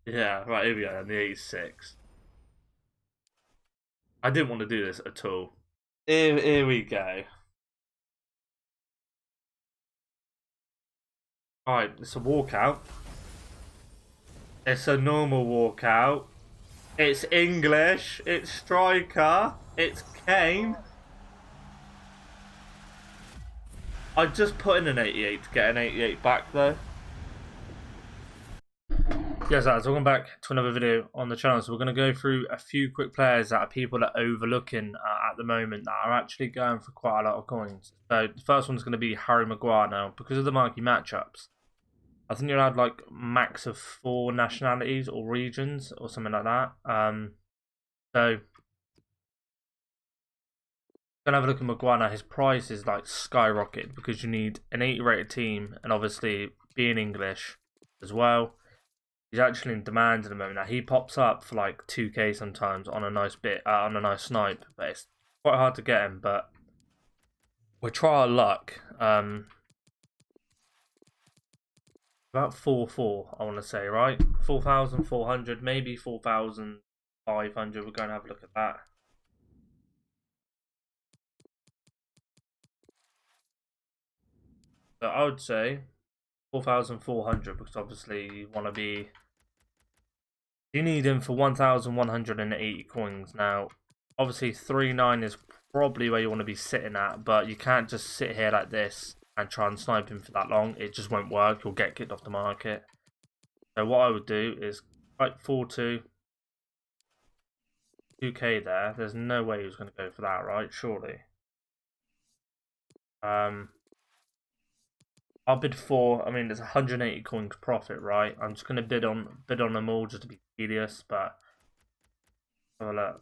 Yeah, right, here we go, the 86. I didn't want to do this at all. Here we go. Alright, it's a walkout. It's a normal walkout. It's English. It's striker. It's Kane. I just put in an 88 to get an 88 back though. Yes, guys, welcome back to another video on the channel. So we're going to go through a few quick players that people are overlooking at the moment that are actually going for quite a lot of coins. So the first one's going to be Harry Maguire now. Because of the marquee matchups, I think you're allowed like max of 4 nationalities or regions or something like that. So gonna have a look at Maguire now. His price is like skyrocketed because you need an 80 rated team and obviously being English as well. He's actually in demand at the moment. Now he pops up for like 2k sometimes on a nice bit on a nice snipe, but it's quite hard to get him. But we'll try our luck. About 4-4, I want to say, right? 4,400, maybe 4,500. We're going to have a look at that. So I would say 4,400 because obviously you want to be. You need him for 1,180 coins. Now, obviously 3.9 is probably where you want to be sitting at, but you can't just sit here like this and try and snipe him for that long. It just won't work. You'll get kicked off the market. So what I would do is like 4-2, 2k there. There's no way he was going to go for that, right? Surely. I'll bid 4. I mean, there's 180 coins profit, right? I'm just gonna bid on them all just to be tedious, but have a look.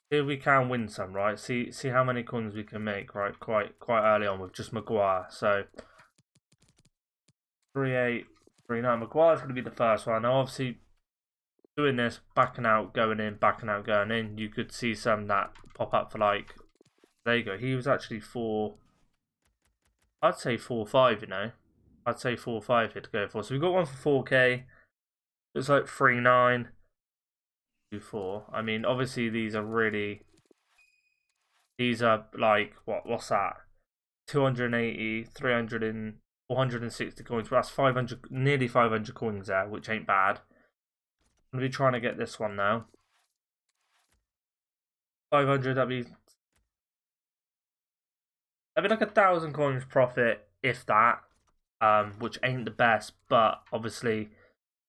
Here we can win some, right? See how many coins we can make, right? Quite early on with just Maguire. So 3-8, 3-9. Maguire's gonna be the first one. Now, obviously, doing this, backing out, going in, backing out, going in. You could see some that pop up for like. There you go. He was actually 4. I'd say 4-5, you know. I'd say 4-5 here to go for. So we've got one for 4k. It's like 3-9, 2-4. I mean, obviously these are really. These are like what's that? 280, 300 and 460 coins. Well, that's 500, nearly 500 coins there, which ain't bad. I'm gonna be trying to get this one now. 500. That'd be like 1,000 coins profit, if that. Which ain't the best, but obviously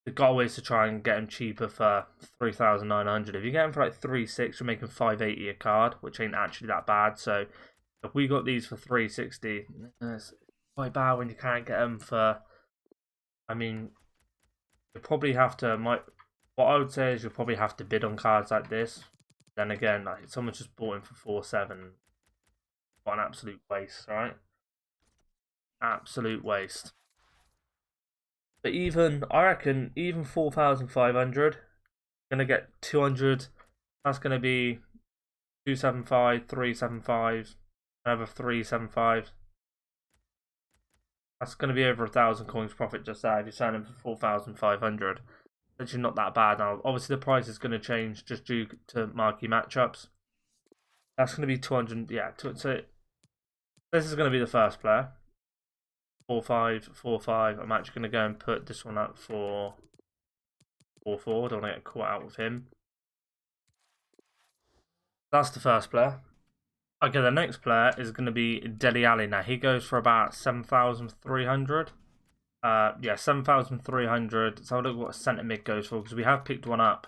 the goal is to try and get them cheaper for 3,900. If you get them for like 3.6, you're making 580 a card, which ain't actually that bad. So if we got these for 360, it's quite bad when you can't get them for. I mean, you probably have to. What I would say is you'll probably have to bid on cards like this. Then again, like someone just bought him for 4.7. What an absolute waste, right? Absolute waste. But I reckon, even 4,500, gonna get 200. That's gonna be 275, 375, another 375. That's gonna be over 1,000 coins profit just there if you're selling for 4,500. Actually, not that bad now. Obviously, the price is gonna change just due to marquee matchups. That's gonna be 200. Yeah, so this is gonna be the first player. 4-5, 4-5. I'm actually going to go and put this one up for 4-4. Don't want to get caught out with him. That's the first player. Okay, the next player is going to be Dele Alli. Now, he goes for about 7,300. Yeah, 7,300. Let's have a look what a centre mid goes for, because we have picked one up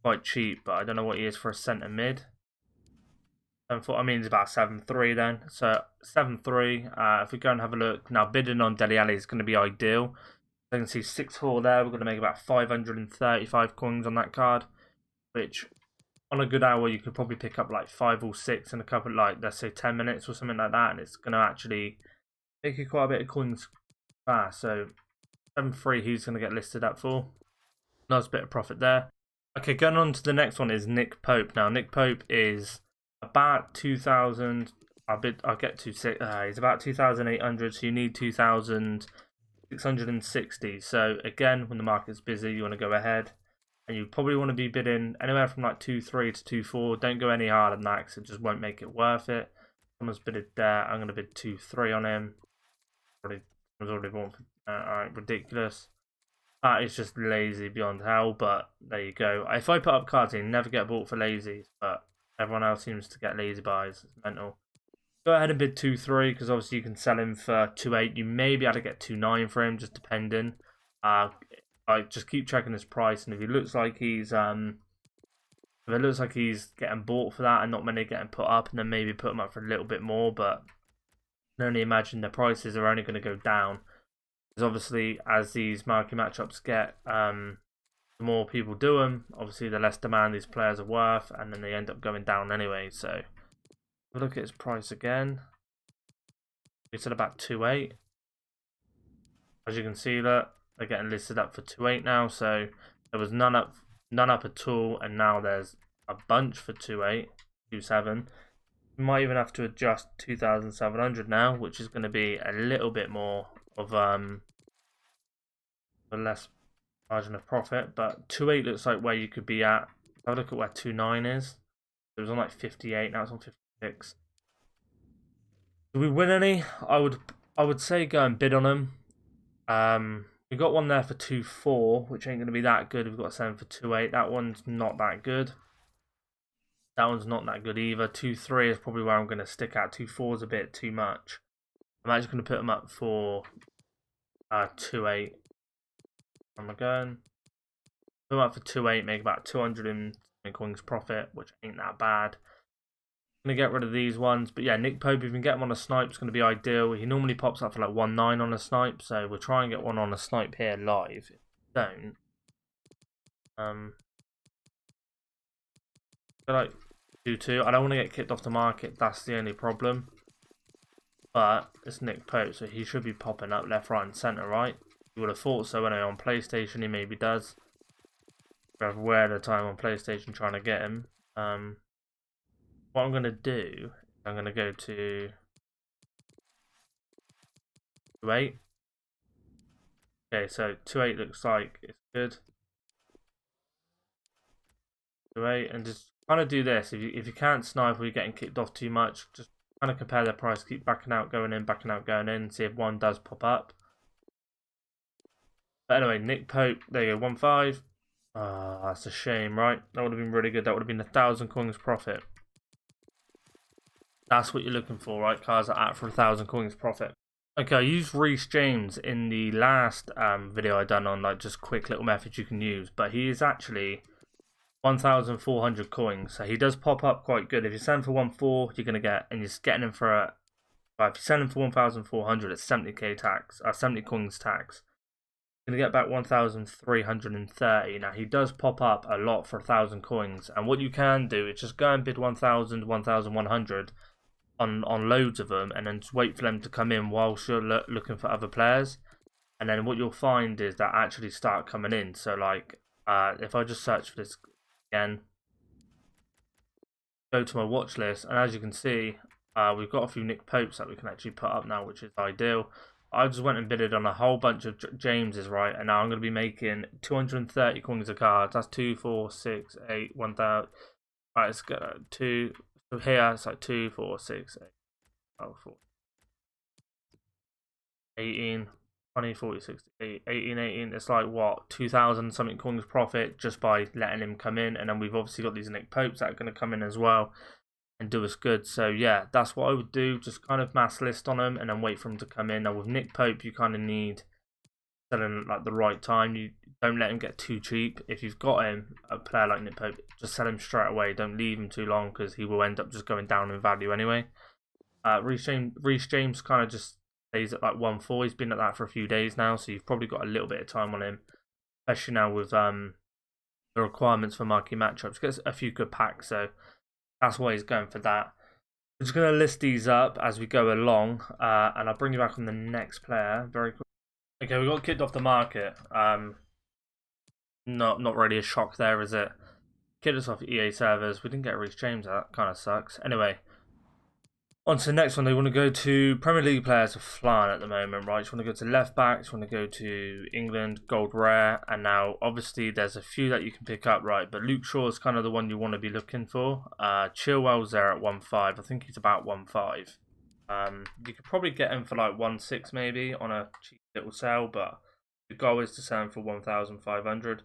quite cheap, but I don't know what he is for a centre mid. I mean, it's about 7.3 then. So 7.3. If we go and have a look now, bidding on Dele Alli is going to be ideal. I can see 6.4 there. We're going to make about 535 coins on that card, which on a good hour you could probably pick up like 5 or 6 in a couple, like let's say 10 minutes or something like that, and it's going to actually make you quite a bit of coins fast. So 7.3 he's going to get listed up for. Nice bit of profit there. Okay, going on to the next one is Nick Pope. Now Nick Pope is about 2,000. I'll get to he's about 2,800. So you need 2,000 660. So again, when the market's busy, you want to go ahead, and you probably want to be bidding anywhere from like 2.3 to 2.4. Don't go any higher than that because it just won't make it worth it. Someone's bidded there. I'm going to bid 2.3 on him. Someone's already bought. Alright, ridiculous. That is just lazy beyond hell, but there you go. If I put up cards in, never get bought for lazy, but everyone else seems to get lazy buys. It's mental. Go ahead and bid 2.3 because obviously you can sell him for 2.8. You may be able to get 2.9 for him, just depending. I just keep checking his price, and if it looks like he's getting bought for that and not many getting put up, and then maybe put him up for a little bit more. But I can only imagine the prices are only going to go down because obviously as these marquee matchups get, the more people do them, obviously the less demand these players are worth, and then they end up going down anyway. So look at his price again. We said about 2.8. As you can see, that they're getting listed up for 2.8 now. So there was none up at all, and now there's a bunch for 2.8, 2.7. We might even have to adjust 2,700 now, which is going to be a little bit more of a less margin of profit. But 2.8 looks like where you could be at. Have a look at where 2.9 is. It was on like 58. Now it's on 56. Do we win any? I would say go and bid on them. We got one there for 2.4, which ain't going to be that good. We've got a 7 for 2.8. That one's not that good. That one's not that good either. 2.3 is probably where I'm going to stick at. 2.4 is a bit too much. I'm actually going to put them up for 2.8. Where am I going? Put them up for 2.8, make about 200 coins profit, which ain't that bad. Going to get rid of these ones, but yeah, Nick Pope, if you can get him on a snipe, it's going to be ideal. He normally pops up for like 1.9 on a snipe, so we'll try and get one on a snipe here live. If we don't, I like 2.2. I don't want to get kicked off the market. That's the only problem. But it's Nick Pope, so he should be popping up left, right, and centre, right? You would have thought so. Anyway, on PlayStation, he maybe does. We have way the time on PlayStation trying to get him. What I'm going to do, I'm going to go to 2.8. Okay, so 2.8 looks like it's good. 2.8, and just kind of do this. If you can't snipe or you're getting kicked off too much, just kind of compare their price, keep backing out, going in, see if one does pop up. But anyway, Nick Pope, there you go, 1.5. Ah, that's a shame, right? That would have been really good. That would have been 1,000 coins profit. That's what you're looking for, right? Cars are at for 1,000 coins profit. Okay, I used Reece James in the last video I done on like just quick little methods you can use, but he is actually 1,400 coins, so he does pop up quite good. If you send for 1.4, you're gonna get, and you're getting him for if you send him for 1,400, it's 70k tax, 70 coins tax. You're gonna get back 1,330. Now he does pop up a lot for 1,000 coins, and what you can do is just go and bid 1,000, 1,100. On loads of them, and then just wait for them to come in whilst you're looking for other players, and then what you'll find is that actually start coming in. So like if I just search for this again, go to my watch list, and as you can see, we've got a few Nick Popes that we can actually put up now, which is ideal. I just went and bidded on a whole bunch of Jameses, right, and now I'm going to be making 230 coins a card. That's 2, 4, 6, 8, 1,000. Right, let's go 2. So here it's like 2, 4, 6, 8, 12, 14, 18, 20, 40, 60, 18, 18. It's like what, 2,000 something coins profit just by letting him come in. And then we've obviously got these Nick Popes that are going to come in as well and do us good. So yeah, that's what I would do. Just kind of mass list on them and then wait for them to come in. Now with Nick Pope, you kind of need selling at like the right time. You don't let him get too cheap. If you've got him, a player like Nick Pope, just sell him straight away. Don't leave him too long because he will end up just going down in value anyway. Reece James kind of just stays at like 1.4. He's been at that for a few days now, so you've probably got a little bit of time on him, especially now with the requirements for marquee matchups. Gets a few good packs, so that's why he's going for that. I'm just going to list these up as we go along, and I'll bring you back on the next player very quickly. Okay, we got kicked off the market. Not really a shock there, is it? Kicked us off EA servers. We didn't get Reece James. That kind of sucks. Anyway, On to the next one, they want to go to Premier League players are flying at the moment, right? You want to go to left backs, you want to go to England, gold rare, and now obviously there's a few that you can pick up, right? But Luke Shaw is kind of the one you want to be looking for. Chilwell's there at 1.5. I think he's about 1.5. You could probably get him for like 1.6 maybe on a cheap little sale, but the goal is to sell him for 1,500.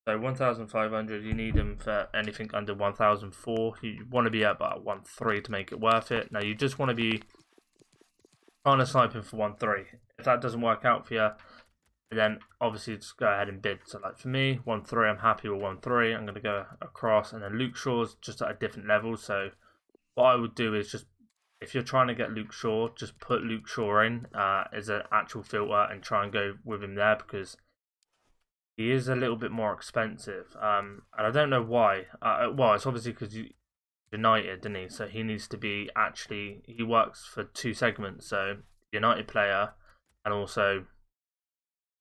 So 1,500, you need them for anything under 1,004. You want to be at about 1.3 to make it worth it. Now you just want to be trying to snipe him for 1.3. If that doesn't work out for you, then obviously just go ahead and bid. So like for me, 1.3, I'm happy with 1.3. I'm going to go across, and then Luke Shaw's just at a different level. So what I would do is just, if you're trying to get Luke Shaw, just put Luke Shaw in as an actual filter and try and go with him there, because he is a little bit more expensive, and I don't know why. Well, it's obviously because United, didn't he? So he needs to be actually. He works for two segments, so United player, and also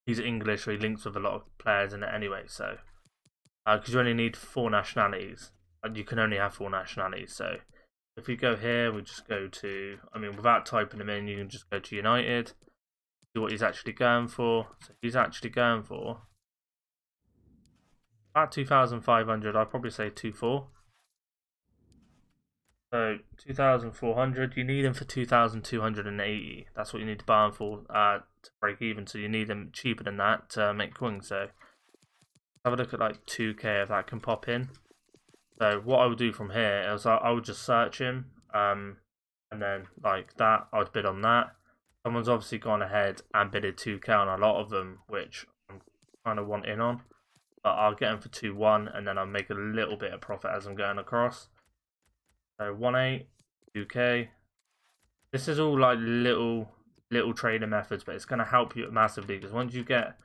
he's English, so he links with a lot of players in it anyway. So because you only need 4 nationalities, and you can only have 4 nationalities. So if we go here, we just go to. I mean, without typing him in, you can just go to United. See what he's actually going for. So he's actually going for about 2,500. I'd probably say 2.4. So 2,400. You need them for 2,280. That's what you need to buy them for to break even. So you need them cheaper than that to make coins. So have a look at like 2K if that can pop in. So what I would do from here is I would just search him, and then like that, I would bid on that. Someone's obviously gone ahead and bidded 2K on a lot of them, which I'm kind of want in on. But I'll get them for 2.1, and then I'll make a little bit of profit as I'm going across. So 1.8, 2K. This is all like little trading methods, but it's going to help you massively, because once you get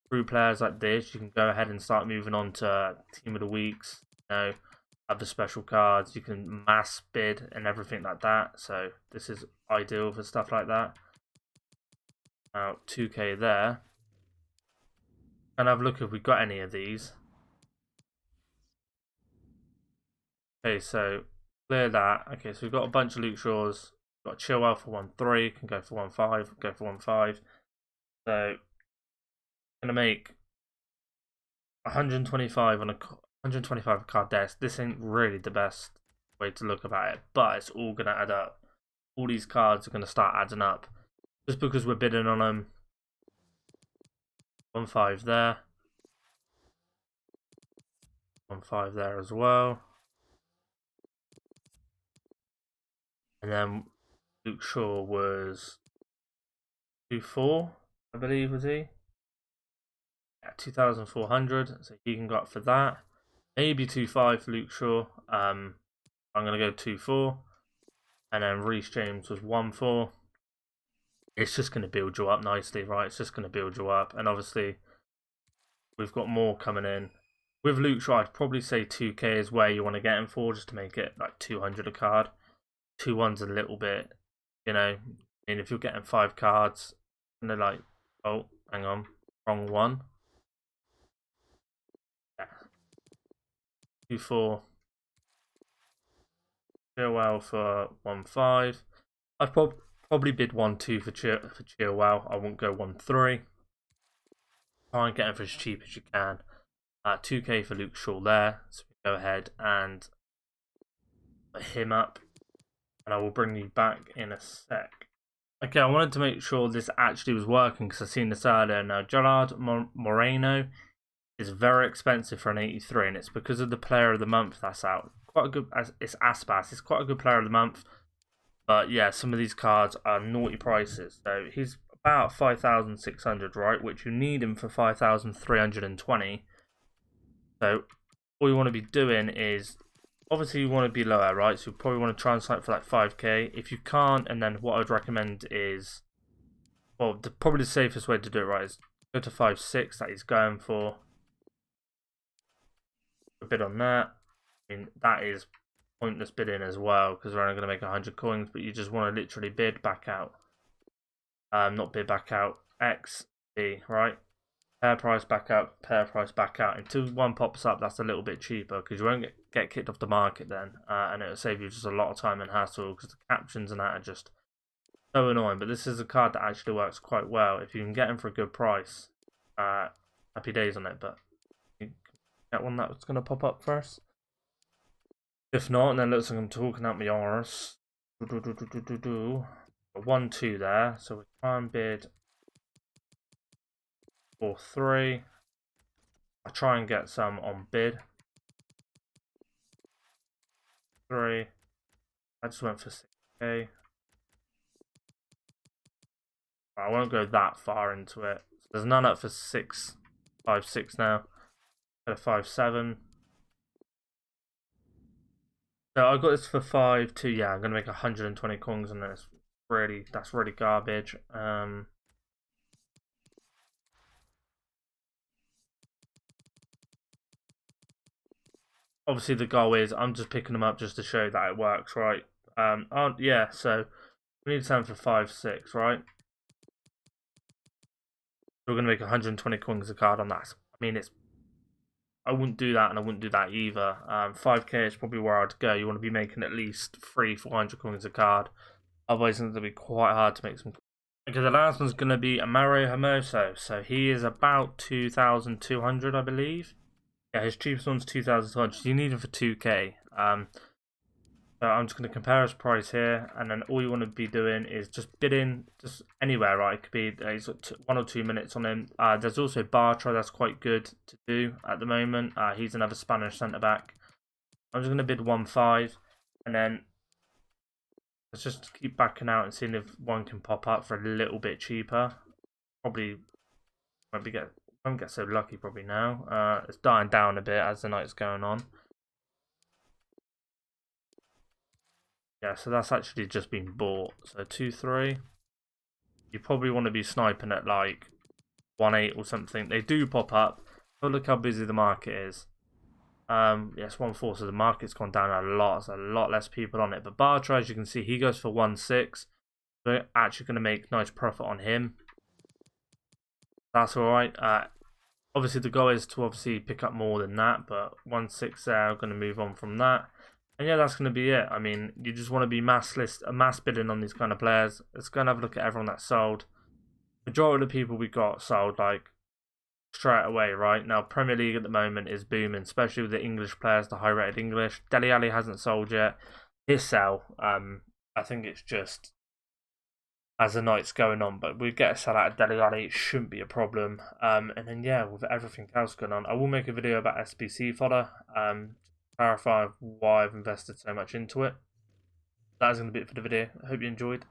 through players like this, you can go ahead and start moving on to team of the weeks, other special cards. You can mass bid and everything like that. So this is ideal for stuff like that. Now 2K there. And have a look if we've got any of these. Okay, so clear that. Okay, so we've got a bunch of Luke Shaws. We've got Chilwell for 1.3, can go for 1.5, go for 1.5. So I'm gonna make 125 on a 125 card desk. This ain't really the best way to look about it, but it's all gonna add up. All these cards are gonna start adding up just because we're bidding on them. 1.5 there, 1.5 there as well, and then Luke Shaw was 2.4, I believe, was he? Yeah, 2,400. So he can go up for that. Maybe 2.5 for Luke Shaw. I'm gonna go 2.4, and then Reece James was 1.4. It's just gonna build you up nicely, right? It's just gonna build you up, and obviously we've got more coming in. With Luke Shaw, I'd probably say 2K is where you want to get him for, just to make it like 200 a card. 2.1's a little bit, I mean, if you're getting 5 cards, and they're like, oh, hang on, wrong one. Yeah. 2.4. Chilwell for 1.5. I'd probably bid 1.2 for Chilwell. I won't go 1.3. Try and get him for as cheap as you can. 2K for Luke Shaw there. So we go ahead and put him up, and I will bring you back in a sec. Okay, I wanted to make sure this actually was working because I've seen this earlier. Now, Gerard Moreno is very expensive for an 83, and it's because of the Player of the Month that's out. Quite a good. It's Aspas. It's quite a good Player of the Month, but yeah, some of these cards are naughty prices. So he's about 5,600, right? Which you need him for 5,320. So all you want to be doing is, obviously you want to be lower, right? So you probably want to try and snipe for like 5K. If you can't, and then what I'd recommend is, well, probably the safest way to do it, right, is go to 5.6 that he's going for. A bid on that. I mean, that is pointless bidding as well, because we're only going to make 100 coins, but you just want to literally bid back out. Not bid back out, XB, right? pair price back out, pair price back out. Until one pops up, that's a little bit cheaper because you won't get kicked off the market then, and it'll save you just a lot of time and hassle because the captions and that are just so annoying. But this is a card that actually works quite well if you can get him for a good price. Happy days on it, but you get one that's going to pop up first. If not, then it looks like I'm talking out my arse. 1-2 there, so we try and bid 4-3. I'll try and get some on bid. 3. I just went for 6k. I won't go that far into it. There's none up for 6, 5, 6 now. Got a 5, 7. So I got this for 5-2. Yeah, I'm gonna make 120 coins on this. That's really garbage. Obviously the goal is I'm just picking them up just to show that it works, right? Yeah. So we need 7 for 5, 6, right? We're gonna make 120 coins a card on that. I mean, I wouldn't do that, and I wouldn't do that either. 5k is probably where I'd go. You want to be making at least 300-400 coins a card. Otherwise, it's going to be quite hard to make some. Okay, the last one's going to be Amaro Hermoso. So he is about 2,200, I believe. Yeah, his cheapest one's 2,200. You need him for 2k. So I'm just going to compare his price here, and then all you want to be doing is just bidding just anywhere, right? It could be he's got 1 or 2 minutes on him. There's also Bartra, that's quite good to do at the moment. He's another Spanish centre back. I'm just going to bid 1.5, and then let's just keep backing out and seeing if one can pop up for a little bit cheaper. Probably won't get so lucky probably now. It's dying down a bit as the night's going on. Yeah, so that's actually just been bought. So 2-3. You probably want to be sniping at like 1.8 or something. They do pop up. But look how busy the market is. Yes, 1.4. So the market's gone down a lot. There's a lot less people on it. But Bartra, as you can see, he goes for 1.6. We're actually going to make nice profit on him. That's alright. Obviously, the goal is to obviously pick up more than that. But 1.6 there. I'm going to move on from that. And yeah, that's going to be it. I mean, you just want to be mass bidding on these kind of players. Let's go and have a look at everyone that's sold. Majority of the people we got sold like straight away, right? Now, Premier League at the moment is booming, especially with the English players, the high-rated English. Dele Alli hasn't sold yet. His sell, I think it's just as the night's going on, but we get a sell out of Dele Alli, it shouldn't be a problem. And then yeah, with everything else going on, I will make a video about SBC fodder. Clarify why I've invested so much into it. That is going to be it for the video. I hope you enjoyed.